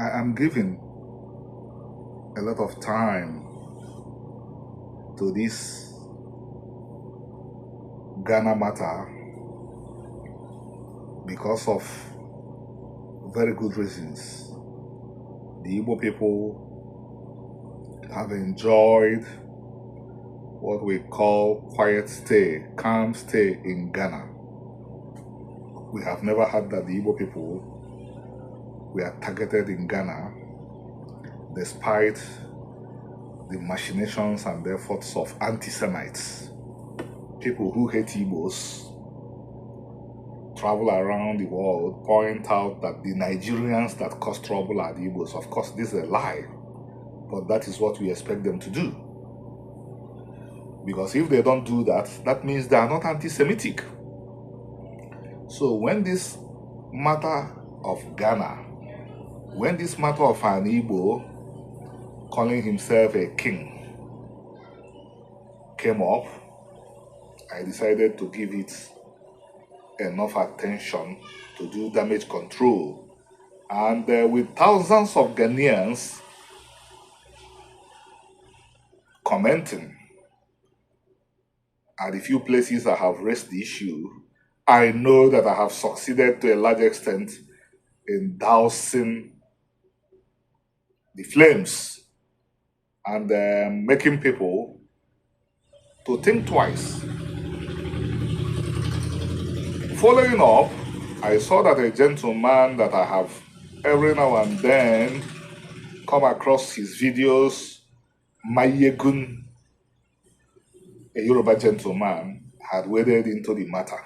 I am giving a lot of time to this Ghana matter because of very good reasons. The Igbo people have enjoyed what we call quiet stay, calm stay in Ghana. We have never had that the Igbo people were targeted in Ghana despite the machinations and the efforts of anti-Semites. People who hate Igbos travel around the world, point out that the Nigerians that cause trouble are the Igbos. Of course, this is a lie, but that is what we expect them to do. Because if they don't do that, that means they are not anti-Semitic. So when this matter of Ghana, when this matter of an Igbo calling himself a king came up, I decided to give it enough attention to do damage control. And with thousands of Ghanaians commenting at the few places I have raised the issue, I know that I have succeeded to a large extent in dousing the flames and making people to think twice. Following up, I saw that a gentleman that I have every now and then come across his videos, Maiyegun, a Yoruba gentleman, had waded into the matter.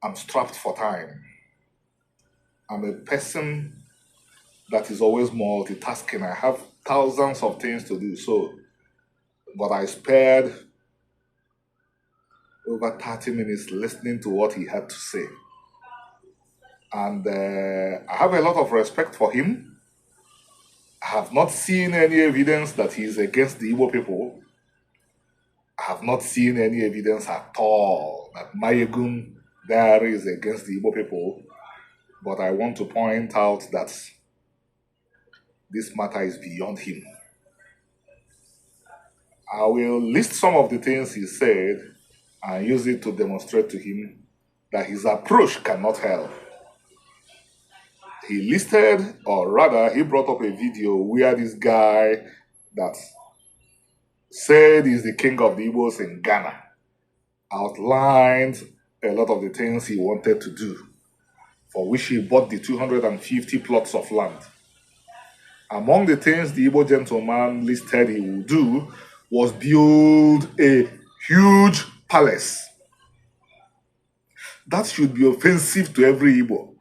I'm strapped for time. I'm a person that is always multitasking. I have thousands of things to do, but I spared over 30 minutes listening to what he had to say. And I have a lot of respect for him. I have not seen any evidence that he is against the Igbo people. I have not seen any evidence at all that Maiyegun Diary is against the Igbo people. But I want to point out that this matter is beyond him. I will list some of the things he said and use it to demonstrate to him that his approach cannot help. He listed, or rather, he brought up a video where this guy that said he's the king of the Igbos in Ghana outlined a lot of the things he wanted to do, for which he bought the 250 plots of land. Among the things the Igbo gentleman listed he would do was build a huge palace. That should be offensive to every Igbo.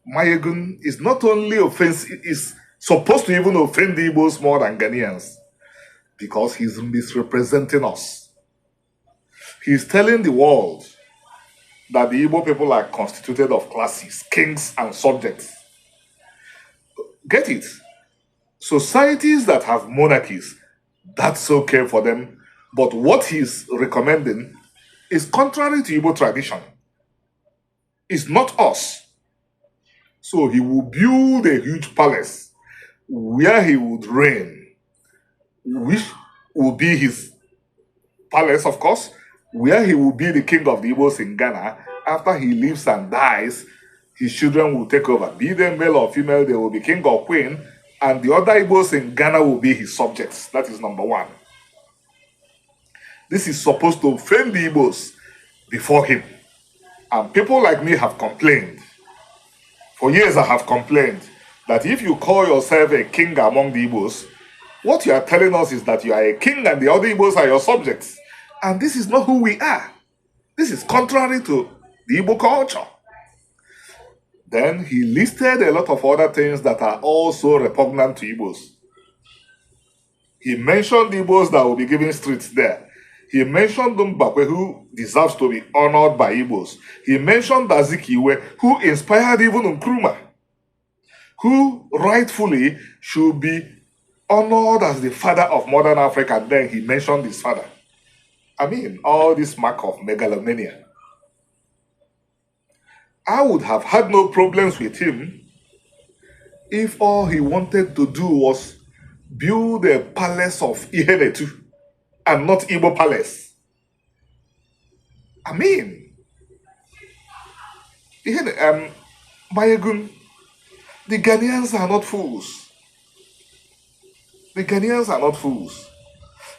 Maiyegun is not only offensive, is supposed to even offend the Igbos more than Ghanaians, because he's misrepresenting us. He's telling the world that the Igbo people are constituted of classes, kings and subjects. Get it? Societies that have monarchies, that's okay for them. But what he's recommending is contrary to Igbo tradition. It's not us. So he will build a huge palace where he would reign, which will be his palace, of course, where he will be the king of the Igbos in Ghana. After he lives and dies, his children will take over. Be they male or female, they will be king or queen, and the other Igbos in Ghana will be his subjects. That is number one. This is supposed to offend the Igbos before him. And people like me have complained. For years I have complained that if you call yourself a king among the Igbos, what you are telling us is that you are a king and the other Igbos are your subjects. And this is not who we are. This is contrary to the Igbo culture. Then he listed a lot of other things that are also repugnant to Igbos. He mentioned the Igbos that will be given streets there. He mentioned Dumbakwe, who deserves to be honored by Igbos. He mentioned Azikiwe, who inspired even Nkrumah, who rightfully should be honored as the father of modern Africa. And then he mentioned his father. I mean, all this mark of megalomania. I would have had no problems with him if all he wanted to do was build a palace of Ihenetu and not Igbo palace. I mean, Maiyegun, the Ghanaians are not fools. The Ghanaians are not fools.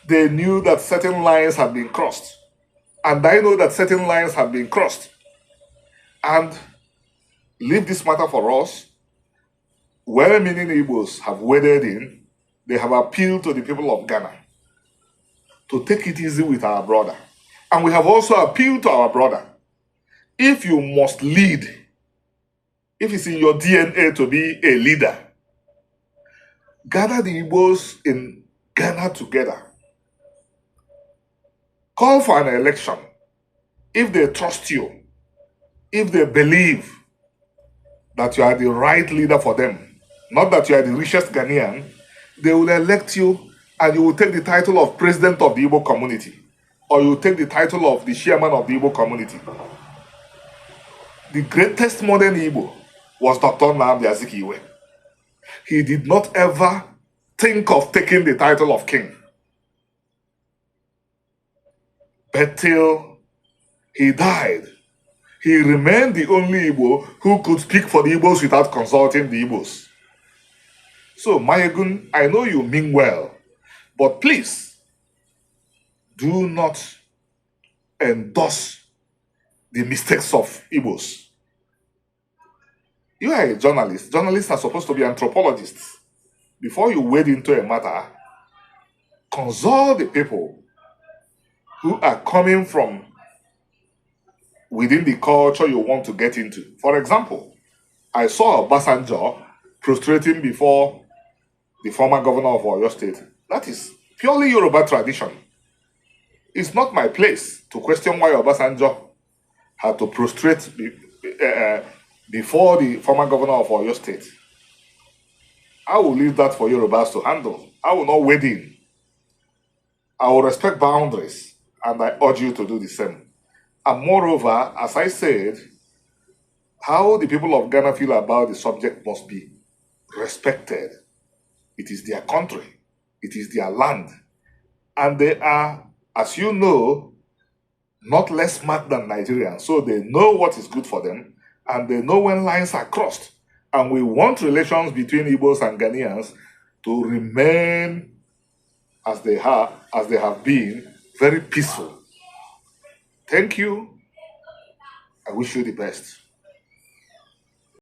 They knew that certain lines had been crossed. And I know that certain lines have been crossed. And leave this matter for us. Well-meaning Igbos have waded in. They have appealed to the people of Ghana to take it easy with our brother. And we have also appealed to our brother. If you must lead, if it's in your DNA to be a leader, gather the Igbos in Ghana together. Call for an election. If they trust you, if they believe that you are the right leader for them, not that you are the richest Ghanaian, they will elect you and you will take the title of president of the Igbo community, or you will take the title of the chairman of the Igbo community. The greatest modern Igbo was Dr. Nnamdi Azikiwe. He did not ever think of taking the title of king. But till he died, he remained the only Igbo who could speak for the Igbos without consulting the Igbos. So, Maiyegun, I know you mean well, but please do not endorse the mistakes of Igbos. You are a journalist. Journalists are supposed to be anthropologists. Before you wade into a matter, consult the people who are coming from within the culture you want to get into. For example, I saw Obasanjo prostrating before the former governor of Oyo State. That is purely Yoruba tradition. It's not my place to question why Obasanjo had to prostrate before the former governor of Oyo State. I will leave that for Yorubas to handle. I will not wade in. I will respect boundaries, and I urge you to do the same. And moreover, as I said, how the people of Ghana feel about the subject must be respected. It is their country. It is their land. And they are, as you know, not less smart than Nigerians. So they know what is good for them, and they know when lines are crossed. And we want relations between Igbos and Ghanaians to remain as they have been, very peaceful. Thank you. I wish you the best.